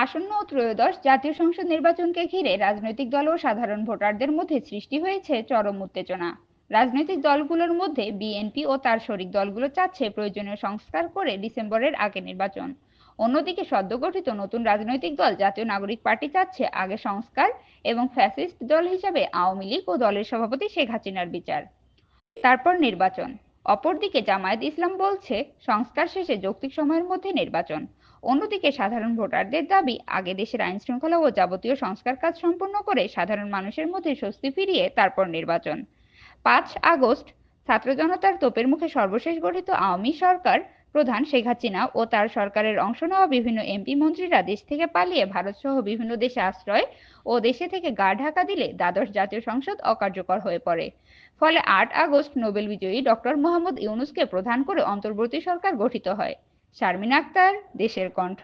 আসন্ন ত্রয়োদশ জাতীয় সংসদ নির্বাচনকে ঘিরে রাজনৈতিক দল ও সাধারণ ভোটারদের মধ্যে সৃষ্টি হয়েছে চরম উত্তেজনা। রাজনৈতিক দলগুলোর মধ্যে বিএনপি ও তার শরিক দলগুলো চাচ্ছে প্রয়োজনীয় সংস্কার করে ডিসেম্বরের আগে নির্বাচন। অন্যদিকে সদ্য গঠিত নতুন রাজনৈতিক দল জাতীয় নাগরিক পার্টি চাচ্ছে আগে সংস্কার এবং ফ্যাসিস্ট দল হিসাবে আওয়ামী লীগ ও দলের সভাপতি শেখ হাসিনার বিচার, তারপর নির্বাচন। অপরদিকে জামায়াত ইসলাম বলছে সংস্কার শেষে যৌক্তিক সময়ের মধ্যে নির্বাচন। অন্যদিকে সাধারণ ভোটারদের দাবি আগে দেশের আইন শৃঙ্খলা ও যাবতীয় সংস্কার কাজ সম্পন্ন করে সাধারণ মানুষের মধ্যে স্বস্তি ফিরিয়ে তারপর নির্বাচন। 5 আগস্ট ছাত্র জনতার তোপের মুখে সর্বশেষ গঠিত আওয়ামী সরকার প্রধান শেখ হাসিনা ও তার সরকারের অংশ নেওয়া বিভিন্ন এমপি মন্ত্রীরা দেশ থেকে পালিয়ে ভারত সহ বিভিন্ন দেশে আশ্রয় ও দেশে থেকে গা ঢাকা দিলে দ্বাদশ জাতীয় সংসদ অকার্যকর হয়ে পড়ে। ফলে 8 আগস্ট নোবেল বিজয়ী ডক্টর মোহাম্মদ ইউনূসকে প্রধান করে অন্তর্বর্তী সরকার গঠিত হয়। শারমিন আক্তার, দেশের কণ্ঠ।